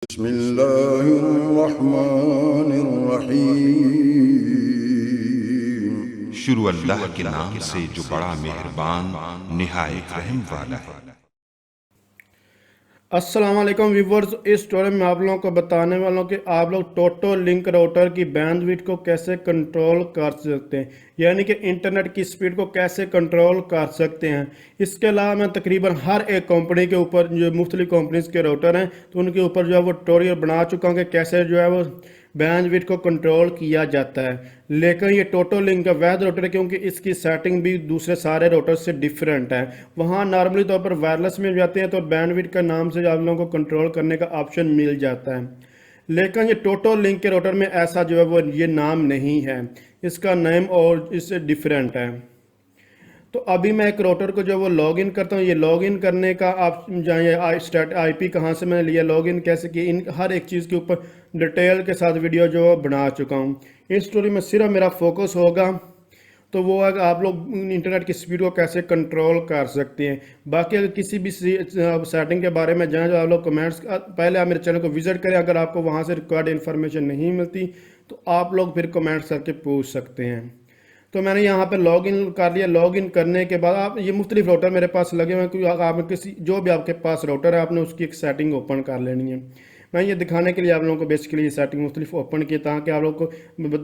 बिस्मिल्लाहिर्रहमानिर्रहीम। शुरू अल्लाह के नाम से जो बड़ा मेहरबान निहायत रहम वाला है। अस्सलाम वालेकुम व्यूवर्स। इस स्टोरी में आप लोगों को बताने वाला हूँ कि आप लोग टोटो लिंक राउटर की बैंडविड्थ को कैसे कंट्रोल कर सकते हैं, यानी कि इंटरनेट की स्पीड को कैसे कंट्रोल कर सकते हैं। इसके अलावा मैं तकरीबन हर एक कंपनी के ऊपर जो मुख्तलिफ कंपनीज के राउटर हैं तो उनके ऊपर जो है वो ट्यूटोरियल बना चुका हूँ कि कैसे जो है वो बैंडविड्थ को कंट्रोल किया जाता है। लेकिन ये टोटो लिंक का वैध राउटर है क्योंकि इसकी सेटिंग भी दूसरे सारे राउटर से डिफरेंट है। वहाँ नॉर्मली तौर पर वायरलेस में जाते हैं तो बैंडविड्थ का नाम से आप लोगों को कंट्रोल करने का ऑप्शन मिल जाता है, लेकिन ये टोटो लिंक के राउटर में ऐसा जो है वो ये नाम नहीं है, इसका नेम और इससे डिफरेंट है। तो अभी मैं एक राउटर को जो वो लॉगिन करता हूँ। ये लॉगिन करने का आप जाइए आईपी कहाँ से मैंने लिया, लॉगिन कैसे किया, इन हर एक चीज़ के ऊपर डिटेल के साथ वीडियो जो बना चुका हूँ। इस स्टोरी में सिर्फ मेरा फोकस होगा तो वो है कि आप लोग इंटरनेट की स्पीड को कैसे कंट्रोल कर सकते हैं। बाकी अगर किसी भी सेटिंग के बारे में जाएँ तो आप लोग कमेंट्स, पहले आप मेरे चैनल को विजिट करें। अगर आपको वहाँ से रिक्वायर्ड इन्फॉर्मेशन नहीं मिलती तो आप लोग फिर कमेंट्स करके पूछ सकते हैं। तो मैंने यहाँ पे लॉगिन कर लिया। लॉगिन करने के बाद आप ये मुख्तलिफ राउटर मेरे पास लगे हुए हैं, क्योंकि आप किसी जो भी आपके पास राउटर है आपने उसकी एक सेटिंग ओपन कर लेनी है। मैं ये दिखाने के लिए आप लोगों को बेसिकली ये सेटिंग मुख्तलिफ ओपन की ताकि आप लोगों को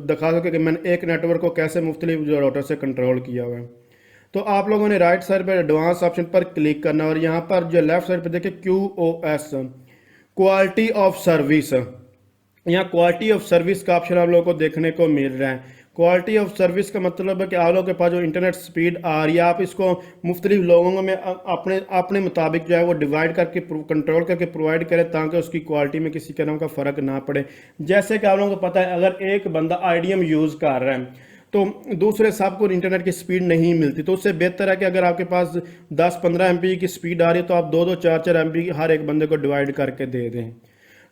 दिखा सके कि मैंने एक नेटवर्क को कैसे मुख्तलिफ जो राउटर से कंट्रोल किया हुआ है। तो आप लोगों ने राइट साइड पर एडवांस ऑप्शन पर क्लिक करना और यहाँ पर जो लेफ्ट साइड पर देखिए QoS क्वालिटी ऑफ सर्विस, यहाँ क्वालिटी ऑफ सर्विस का ऑप्शन आप लोगों को देखने को मिल रहा है। क्वालिटी ऑफ सर्विस का मतलब है कि आप लोगों के पास जो इंटरनेट स्पीड आ रही है आप इसको मुख्तलिफ लोगों में अपने अपने मुताबिक जो है वो डिवाइड करके कंट्रोल करके प्रोवाइड करें ताकि उसकी क्वालिटी में किसी तरह का फ़र्क ना पड़े। जैसे कि आप लोगों को पता है अगर एक बंदा आईडीएम यूज़ कर रहा है तो दूसरे सबको इंटरनेट की स्पीड नहीं मिलती, तो उससे बेहतर है कि अगर आपके पास 10-15 MB की स्पीड आ रही है तो आप 2-2 4-4 MB हर एक बंदे को डिवाइड करके दे दें।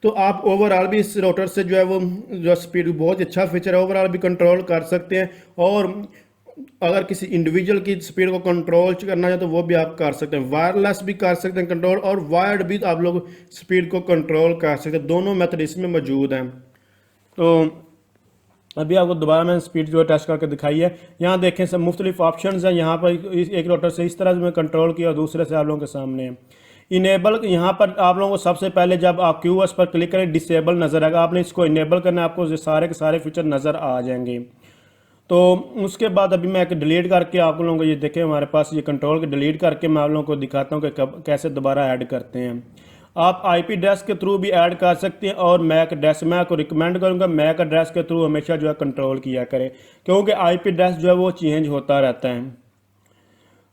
तो आप ओवरऑल भी इस राउटर से जो है वो जो स्पीड बहुत अच्छा फीचर है, ओवरऑल भी कंट्रोल कर सकते हैं। और अगर किसी इंडिविजुअल की स्पीड को कंट्रोल करना है तो वो भी आप कर सकते हैं। वायरलेस भी कर सकते हैं कंट्रोल और वायर्ड भी आप लोग स्पीड को कंट्रोल कर सकते हैं। दोनों मेथड इसमें मौजूद हैं। तो अभी आपको दोबारा मैंने स्पीड जो है टेस्ट करके दिखाई है। यहाँ देखें सब मुख्तलिफ ऑप्शन हैं। यहाँ पर एक राउटर से इस तरह से मैं कंट्रोल किया और दूसरे से आप लोगों के सामने है इनेबल। यहाँ पर आप लोगों को सबसे पहले जब आप QoS पर क्लिक करें डिसेबल नज़र आएगा, आपने इसको इनेबल करना है, आपको सारे के सारे फीचर नज़र आ जाएंगे। तो उसके बाद अभी मैं एक डिलीट करके आप लोगों को ये देखें हमारे पास ये कंट्रोल के डिलीट करके मैं आप लोगों को दिखाता हूँ कि कैसे दोबारा ऐड करते हैं। आप IP एड्रेस के थ्रू भी ऐड कर सकते हैं और मैक एड्रेस मैं आपको रिकमेंड करूँगा मैक एड्रेस के थ्रू हमेशा जो है कंट्रोल किया करें, क्योंकि IP एड्रेस जो है वो चेंज होता रहता है।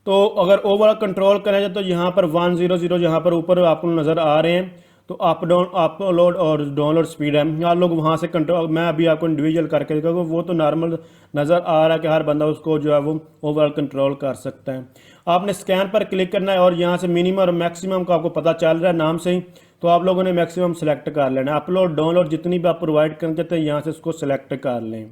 तो अगर ओवरऑल कंट्रोल करें जाए तो यहाँ पर 100 यहाँ पर ऊपर आपको नज़र आ रहे हैं। तो अपलोड और डाउनलोड स्पीड है, आप लोग वहाँ से कंट्रोल, मैं अभी आपको इंडिविजुअल करके दिखाऊंगा, वो तो नॉर्मल नज़र आ रहा है कि हर बंदा उसको जो है वो ओवरऑल कंट्रोल कर सकता है। आपने स्कैन पर क्लिक करना है और यहाँ से मिनिमम और मैक्सिमम का आपको पता चल रहा है नाम से ही, तो आप लोगों ने मैक्सिमम सेलेक्ट कर लेना है। अपलोड डाउनलोड जितनी भी आप प्रोवाइड करते हैं यहाँ से उसको सेलेक्ट कर लें।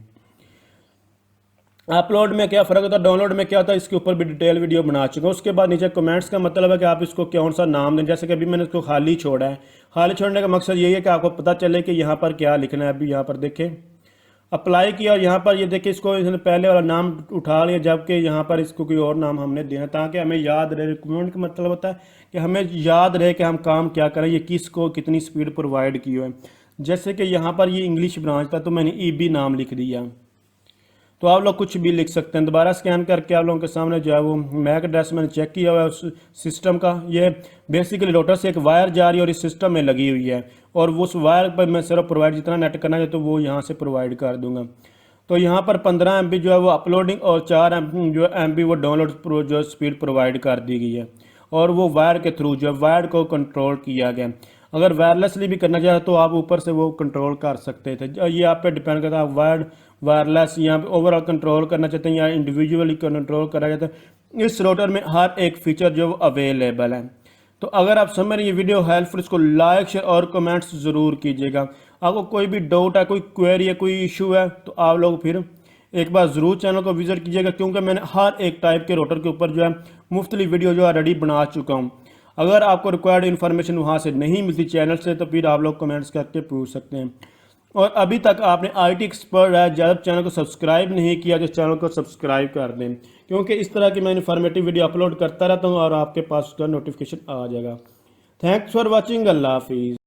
अपलोड में क्या फ़र्क होता है, डाउनलोड में क्या होता है, इसके ऊपर भी डिटेल वीडियो बना चुका हूँ। उसके बाद नीचे कमेंट्स का मतलब है कि आप इसको कौन सा नाम दें। जैसे कि अभी मैंने इसको खाली छोड़ा है। खाली छोड़ने का मकसद यही है कि आपको पता चले कि यहाँ पर क्या लिखना है। अभी यहाँ पर देखें अप्लाई किया और यहाँ पर ये देखिए इसको इसने पहले वाला नाम उठा लिया, जबकि यहाँ पर इसको कोई और नाम हमने देना ताकि हमें याद रहे। रिकमेंड का मतलब होता है कि हमें याद रहे कि हम काम क्या करें, ये किसको कितनी स्पीड प्रोवाइड की है। जैसे कि यहाँ पर ये इंग्लिश ब्रांच था तो मैंने EB नाम लिख दिया। तो आप लोग कुछ भी लिख सकते हैं। दोबारा स्कैन करके आप लोगों के सामने जो है वो मैक एड्रेस मैंने चेक किया हुआ है उस सिस्टम का। ये बेसिकली राउटर से एक वायर जा रही है और इस सिस्टम में लगी हुई है और उस वायर पर मैं सिर्फ प्रोवाइड जितना नेट करना है तो वो यहाँ से प्रोवाइड कर दूंगा। तो यहाँ पर 15 MB जो है वो अपलोडिंग और 4 MB वो डाउनलोड जो स्पीड प्रोवाइड कर दी गई है और वो वायर के थ्रू जो है वायर को कंट्रोल किया गया। अगर वायरलेसली भी करना चाहे तो आप ऊपर से वो कंट्रोल कर सकते थे। ये आप पे डिपेंड करता है आप वायरलेस यहाँ पे ओवरऑल कंट्रोल करना चाहते हैं या इंडिविजुअली कंट्रोल करा जाता है। इस राउटर में हर एक फीचर जो अवेलेबल है। तो अगर आप समझ रहे ये वीडियो हेल्पफुल, इसको लाइक शेयर और कमेंट्स ज़रूर कीजिएगा। आपको कोई भी डाउट है, कोई क्वेरी है, कोई इशू है तो आप लोग फिर एक बार ज़रूर चैनल को विजिट कीजिएगा, क्योंकि मैंने हर एक टाइप के राउटर के ऊपर जो है मुफ्तलिफ वीडियो जो है रेडी बना चुका हूँ। अगर आपको रिक्वायर्ड इन्फॉर्मेशन वहाँ से नहीं मिलती चैनल से तो फिर आप लोग कमेंट्स करके पूछ सकते हैं। और अभी तक आपने IT एक्सपर्ट है जब चैनल को सब्सक्राइब नहीं किया तो चैनल को सब्सक्राइब कर दें, क्योंकि इस तरह की मैं इन्फॉर्मेटिव वीडियो अपलोड करता रहता हूँ और आपके पास उसका नोटिफिकेशन आ जाएगा। Thanks for watching. अल्लाह हाफिज़।